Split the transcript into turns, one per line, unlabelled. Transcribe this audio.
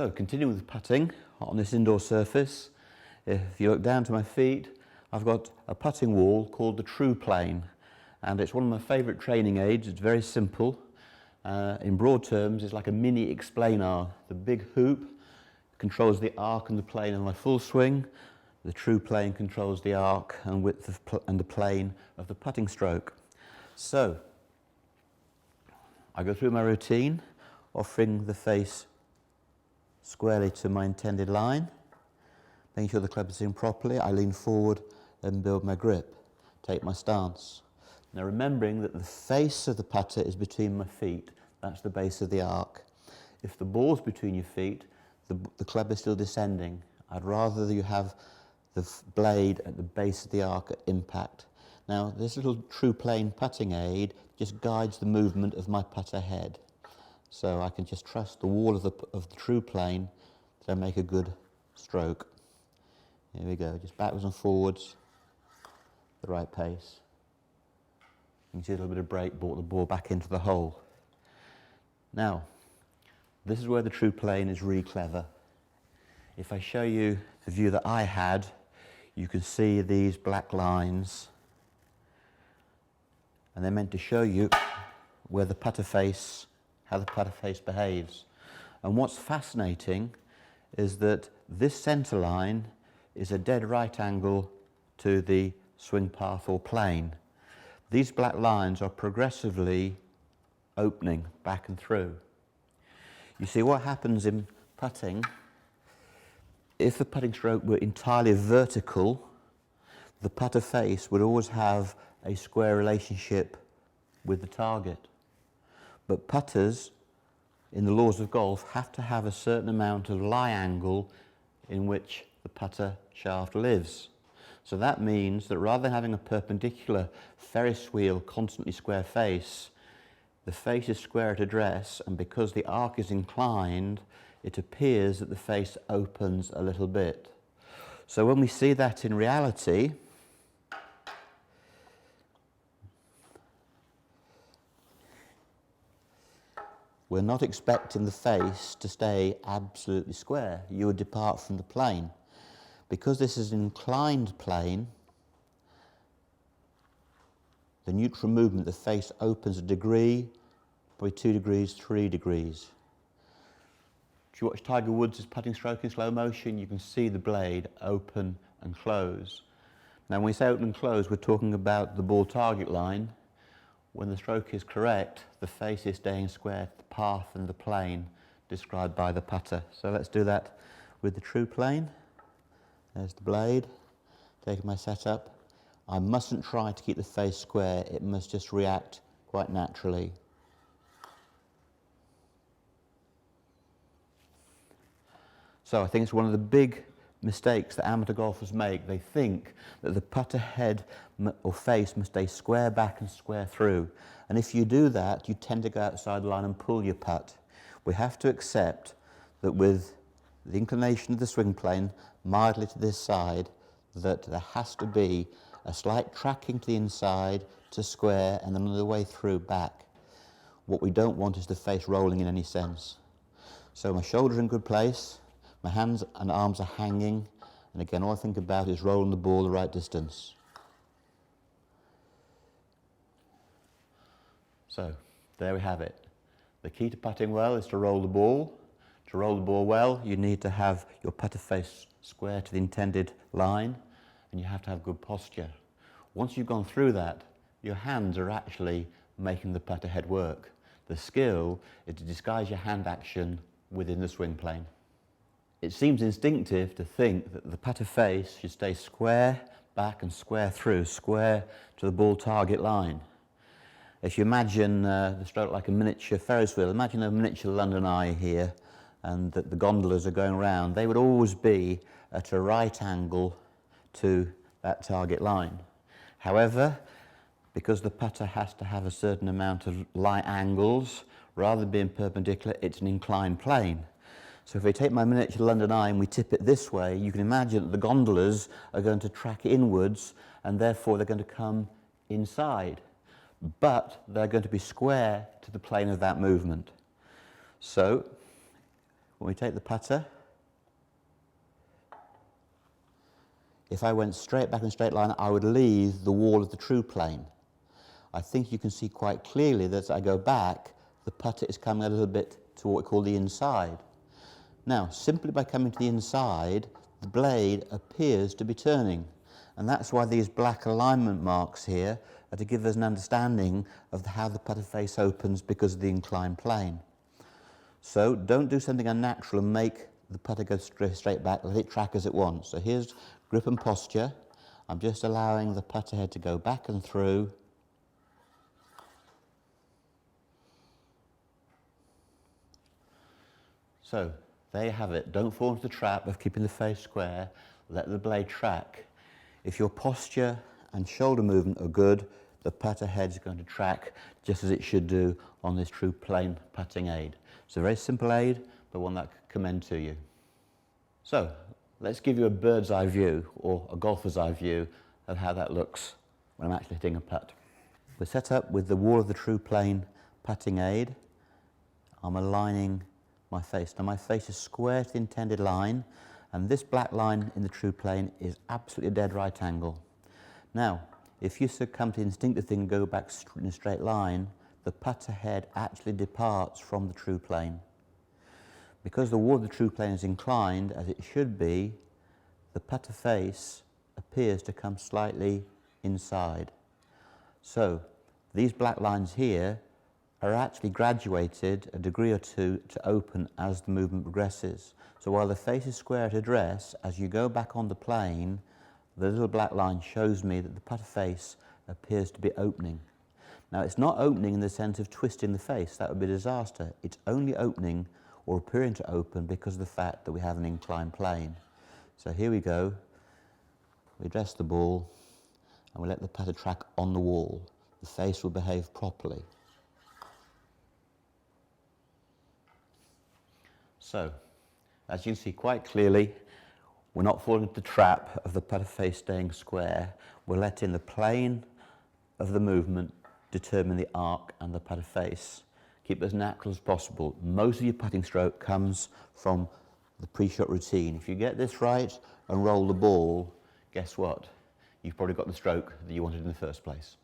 So, continuing with putting on this indoor surface, if you look down to my feet, I've got a putting wall called the True Plane, and it's one of my favourite training aids. It's very simple. In broad terms, it's like a mini Explanar. The big hoop controls the arc and the plane of my full swing. The True Plane controls the arc and width and the plane of the putting stroke. So, I go through my routine, offering the face squarely to my intended line, making sure the club is in properly. I lean forward and build my grip, take my stance. Now remembering that the face of the putter is between my feet, that's the base of the arc. If the ball's between your feet, the club is still descending. I'd rather that you have the blade at the base of the arc at impact. Now this little True Plane putting aid just guides the movement of my putter head. So I can just trust the wall of the True Plane to make a good stroke. Here we go, just backwards and forwards, the right pace. You can see a little bit of break brought the ball back into the hole. Now, this is where the True Plane is really clever. If I show you the view that I had, you can see these black lines, and they're meant to show you where the putter face, how the putter face behaves. And what's fascinating is that this centre line is a dead right angle to the swing path or plane. These black lines are progressively opening back and through. You see what happens in putting, if the putting stroke were entirely vertical, the putter face would always have a square relationship with the target. But putters, in the laws of golf, have to have a certain amount of lie angle in which the putter shaft lives. So that means that rather than having a perpendicular Ferris wheel, constantly square face, the face is square at address, and because the arc is inclined, it appears that the face opens a little bit. So when we see that in reality, we're not expecting the face to stay absolutely square. You would depart from the plane. Because this is an inclined plane, the neutral movement, the face opens a degree, probably 2 degrees, 3 degrees. If you watch Tiger Woods' putting stroke in slow motion, you can see the blade open and close. Now when we say open and close, we're talking about the ball target line. When the stroke is correct, the face is staying square, the path and the plane described by the putter. So let's do that with the True Plane. There's the blade, taking my setup. I mustn't try to keep the face square, it must just react quite naturally. So I think it's one of the big mistakes that amateur golfers make. They think that the putter head or face must stay square back and square through. And if you do that, you tend to go outside the line and pull your putt. We have to accept that with the inclination of the swing plane mildly to this side, that there has to be a slight tracking to the inside to square and then another way through back. What we don't want is the face rolling in any sense. So my shoulders are in good place, my hands and arms are hanging, and again all I think about is rolling the ball the right distance. So there we have it. The key to putting well is to roll the ball. To roll the ball well, you need to have your putter face square to the intended line, and you have to have good posture. Once you've gone through that, your hands are actually making the putter head work. The skill is to disguise your hand action within the swing plane. It seems instinctive to think that the putter face should stay square back and square through, square to the ball target line. If you imagine the stroke like a miniature Ferris wheel, imagine a miniature London Eye here, and that the gondolas are going around, they would always be at a right angle to that target line. However, because the putter has to have a certain amount of lie angles, rather than being perpendicular, it's an inclined plane. So if we take my miniature London Eye and we tip it this way, you can imagine that the gondolas are going to track inwards, and therefore they're going to come inside. But they're going to be square to the plane of that movement. So when we take the putter, if I went straight back in a straight line, I would leave the wall of the true plane. I think you can see quite clearly that as I go back, the putter is coming a little bit to what we call the inside. Now, simply by coming to the inside, the blade appears to be turning. And that's why these black alignment marks here are to give us an understanding of how the putter face opens because of the inclined plane. So don't do something unnatural and make the putter go straight back, let it track as it wants. So here's grip and posture. I'm just allowing the putter head to go back and through. So there you have it. Don't fall into the trap of keeping the face square. Let the blade track. If your posture and shoulder movement are good, the putter head is going to track just as it should do on this true plane putting aid. It's a very simple aid, but one that I commend to you. So let's give you a bird's eye view, or a golfer's eye view, of how that looks when I'm actually hitting a putt. We're set up with the wall of the true plane putting aid. I'm aligning my face. Now my face is square to the intended line, and this black line in the true plane is absolutely a dead right angle. Now, if you succumb to the instinctive thing and go back in a straight line, the putter head actually departs from the true plane. Because the wall of the true plane is inclined, as it should be, the putter face appears to come slightly inside. So, these black lines here are actually graduated a degree or two to open as the movement progresses. So while the face is square at address, as you go back on the plane, the little black line shows me that the putter face appears to be opening. Now it's not opening in the sense of twisting the face, that would be a disaster. It's only opening or appearing to open because of the fact that we have an inclined plane. So here we go, we address the ball and we let the putter track on the wall. The face will behave properly. So, as you can see quite clearly, we're not falling into the trap of the putter face staying square. We're letting the plane of the movement determine the arc and the putter face. Keep it as natural as possible. Most of your putting stroke comes from the pre-shot routine. If you get this right and roll the ball, guess what? You've probably got the stroke that you wanted in the first place.